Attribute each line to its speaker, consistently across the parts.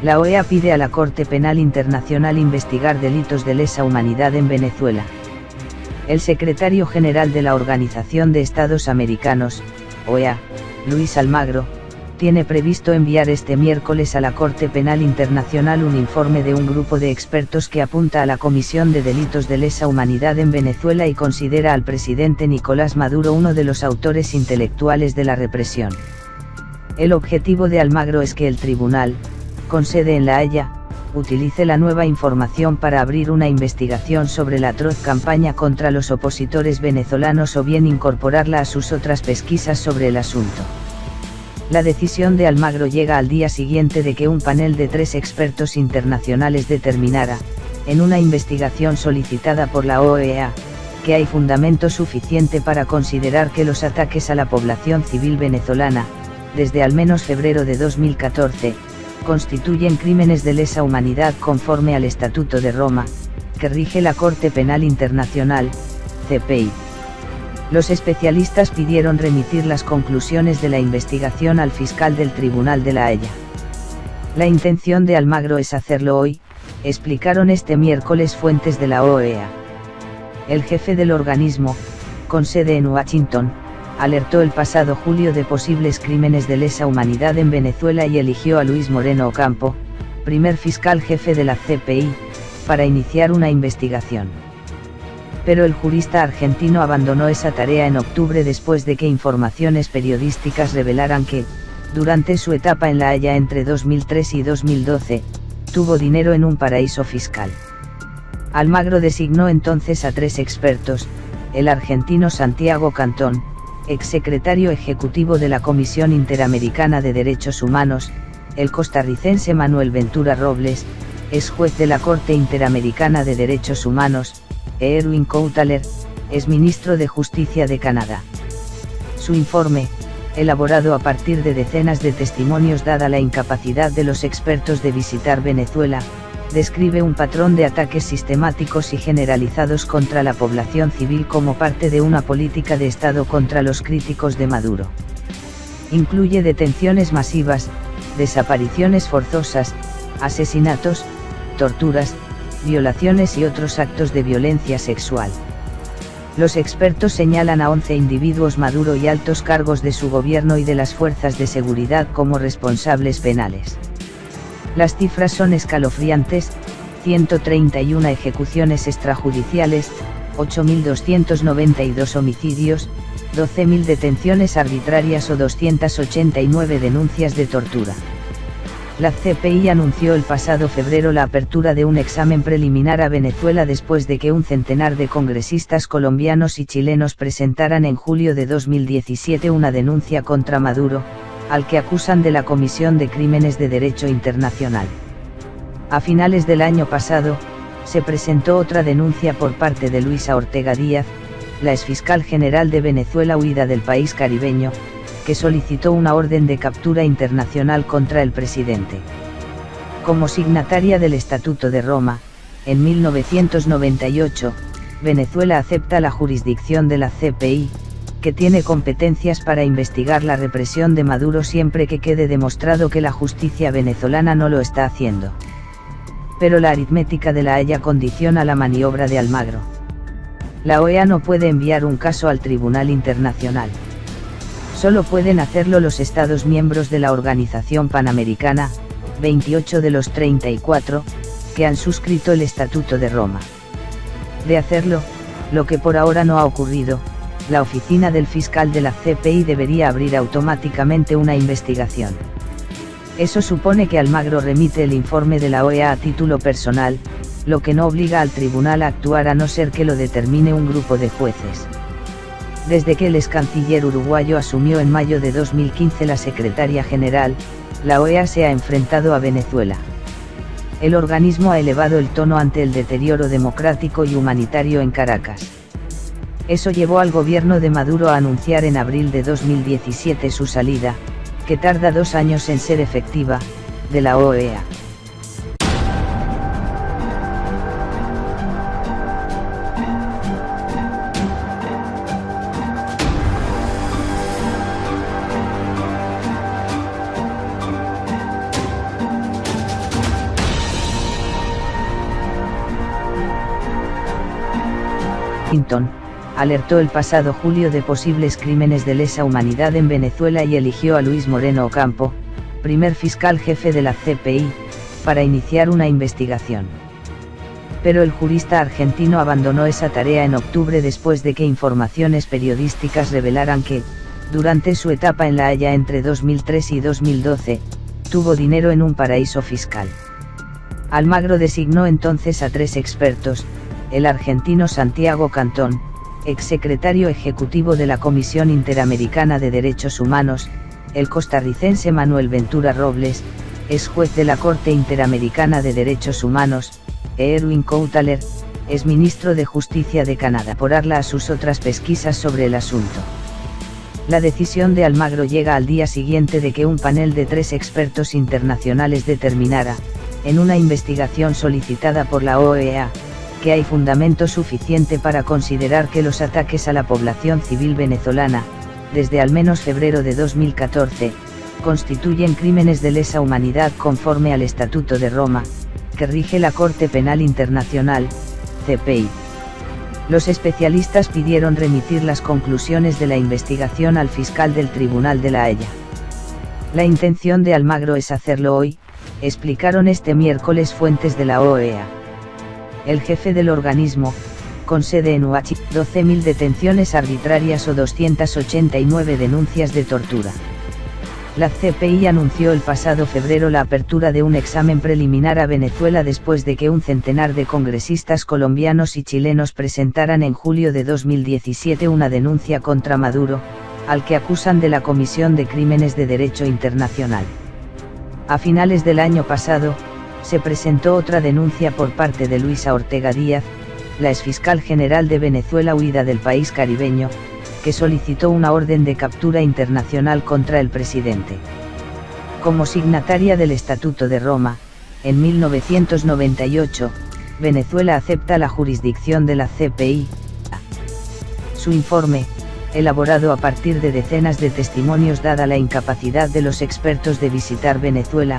Speaker 1: La OEA pide a la Corte Penal Internacional investigar delitos de lesa humanidad en Venezuela. El secretario general de la Organización de Estados Americanos, OEA, Luis Almagro, tiene previsto enviar este miércoles a la Corte Penal Internacional un informe de un grupo de expertos que apunta a la comisión de delitos de lesa humanidad en Venezuela y considera al presidente Nicolás Maduro uno de los autores intelectuales de la represión. El objetivo de Almagro es que el tribunal, con sede en La Haya, utilice la nueva información para abrir una investigación sobre la atroz campaña contra los opositores venezolanos o bien incorporarla a sus otras pesquisas sobre el asunto. La decisión de Almagro llega al día siguiente de que un panel de 3 expertos internacionales determinara, en una investigación solicitada por la OEA, que hay fundamento suficiente para considerar que los ataques a la población civil venezolana, desde al menos febrero de 2014, constituyen crímenes de lesa humanidad conforme al Estatuto de Roma, que rige la Corte Penal Internacional, CPI. Los especialistas pidieron remitir las conclusiones de la investigación al fiscal del Tribunal de La Haya. La intención de Almagro es hacerlo hoy, explicaron este miércoles fuentes de la OEA. El jefe del organismo, con sede en Washington, alertó el pasado julio de posibles crímenes de lesa humanidad en Venezuela y eligió a Luis Moreno Ocampo, primer fiscal jefe de la CPI, para iniciar una investigación. Pero el jurista argentino abandonó esa tarea en octubre después de que informaciones periodísticas revelaran que, durante su etapa en La Haya entre 2003 y 2012, tuvo dinero en un paraíso fiscal. Almagro designó entonces a 3 expertos, el argentino Santiago Cantón, exsecretario ejecutivo de la Comisión Interamericana de Derechos Humanos, el costarricense Manuel Ventura Robles, ex juez de la Corte Interamericana de Derechos Humanos, e Erwin Koutaler, ex ministro de Justicia de Canadá. Su informe, elaborado a partir de decenas de testimonios dada la incapacidad de los expertos de visitar Venezuela, describe un patrón de ataques sistemáticos y generalizados contra la población civil como parte de una política de Estado contra los críticos de Maduro. Incluye detenciones masivas, desapariciones forzosas, asesinatos, torturas, violaciones y otros actos de violencia sexual. Los expertos señalan a 11 individuos Maduro y altos cargos de su gobierno y de las fuerzas de seguridad como responsables penales. Las cifras son escalofriantes: 131 ejecuciones extrajudiciales, 8.292 homicidios, 12.000 detenciones arbitrarias o 289 denuncias de tortura. La CPI anunció el pasado febrero la apertura de un examen preliminar a Venezuela después de que un centenar de congresistas colombianos y chilenos presentaran en julio de 2017 una denuncia contra Maduro, al que acusan de la comisión de crímenes de derecho internacional. A finales del año pasado, se presentó otra denuncia por parte de Luisa Ortega Díaz, la exfiscal general de Venezuela huida del país caribeño, que solicitó una orden de captura internacional contra el presidente. Como signataria del Estatuto de Roma, en 1998, Venezuela acepta la jurisdicción de la CPI, que tiene competencias para investigar la represión de Maduro siempre que quede demostrado que la justicia venezolana no lo está haciendo. Pero la aritmética de La Haya condiciona la maniobra de Almagro. La OEA no puede enviar un caso al Tribunal Internacional. Solo pueden hacerlo los Estados miembros de la Organización Panamericana, 28 de los 34, que han suscrito el Estatuto de Roma. De hacerlo, lo que por ahora no ha ocurrido, la oficina del fiscal de la CPI debería abrir automáticamente una investigación. Eso supone que Almagro remite el informe de la OEA a título personal, lo que no obliga al tribunal a actuar a no ser que lo determine un grupo de jueces. Desde que el ex canciller uruguayo asumió en mayo de 2015 la secretaria general, la OEA se ha enfrentado a Venezuela. El organismo ha elevado el tono ante el deterioro democrático y humanitario en Caracas. Eso llevó al gobierno de Maduro a anunciar en abril de 2017 su salida, que tarda 2 años en ser efectiva, de la OEA. Washington, alertó el pasado julio de posibles crímenes de lesa humanidad en Venezuela y eligió a Luis Moreno Ocampo, primer fiscal jefe de la CPI, para iniciar una investigación. Pero el jurista argentino abandonó esa tarea en octubre después de que informaciones periodísticas revelaran que, durante su etapa en La Haya entre 2003 y 2012, tuvo dinero en un paraíso fiscal. Almagro designó entonces a 3 expertos: el argentino Santiago Cantón, exsecretario ejecutivo de la Comisión Interamericana de Derechos Humanos; el costarricense Manuel Ventura Robles, ex juez de la Corte Interamericana de Derechos Humanos; Erwin Koutaler, ex ministro de Justicia de Canadá, por arla a sus otras pesquisas sobre el asunto. La decisión de Almagro llega al día siguiente de que un panel de 3 expertos internacionales determinara, en una investigación solicitada por la OEA, que hay fundamento suficiente para considerar que los ataques a la población civil venezolana, desde al menos febrero de 2014, constituyen crímenes de lesa humanidad conforme al Estatuto de Roma, que rige la Corte Penal Internacional, CPI. Los especialistas pidieron remitir las conclusiones de la investigación al fiscal del Tribunal de La Haya. La intención de Almagro es hacerlo hoy, explicaron este miércoles fuentes de la OEA. El jefe del organismo, con sede en Washington, 12.000 detenciones arbitrarias o 289 denuncias de tortura. La CPI anunció el pasado febrero la apertura de un examen preliminar a Venezuela después de que un centenar de congresistas colombianos y chilenos presentaran en julio de 2017 una denuncia contra Maduro, al que acusan de la comisión de crímenes de derecho internacional. A finales del año pasado, se presentó otra denuncia por parte de Luisa Ortega Díaz, la exfiscal general de Venezuela huida del país caribeño, que solicitó una orden de captura internacional contra el presidente. Como signataria del Estatuto de Roma, en 1998, Venezuela acepta la jurisdicción de la CPI. Su informe, elaborado a partir de decenas de testimonios dada la incapacidad de los expertos de visitar Venezuela,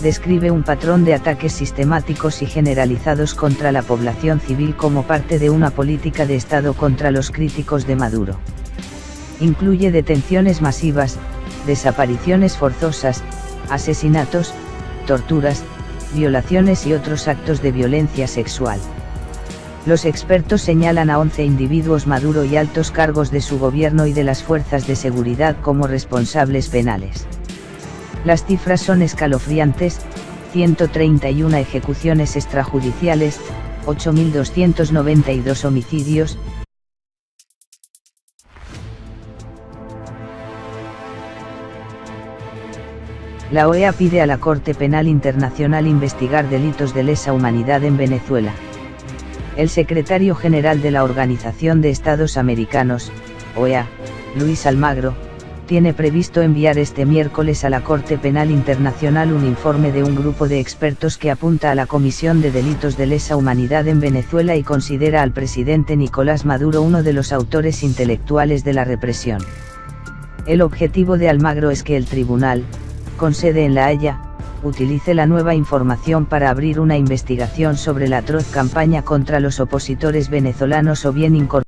Speaker 1: describe un patrón de ataques sistemáticos y generalizados contra la población civil como parte de una política de Estado contra los críticos de Maduro. Incluye detenciones masivas, desapariciones forzosas, asesinatos, torturas, violaciones y otros actos de violencia sexual. Los expertos señalan a 11 individuos Maduro y altos cargos de su gobierno y de las fuerzas de seguridad como responsables penales. Las cifras son escalofriantes: 131 ejecuciones extrajudiciales, 8.292 homicidios. La OEA pide a la Corte Penal Internacional investigar delitos de lesa humanidad en Venezuela. El secretario general de la Organización de Estados Americanos, OEA, Luis Almagro, tiene previsto enviar este miércoles a la Corte Penal Internacional un informe de un grupo de expertos que apunta a la comisión de delitos de lesa humanidad en Venezuela y considera al presidente Nicolás Maduro uno de los autores intelectuales de la represión. El objetivo de Almagro es que el tribunal, con sede en La Haya, utilice la nueva información para abrir una investigación sobre la atroz campaña contra los opositores venezolanos o bien incorporar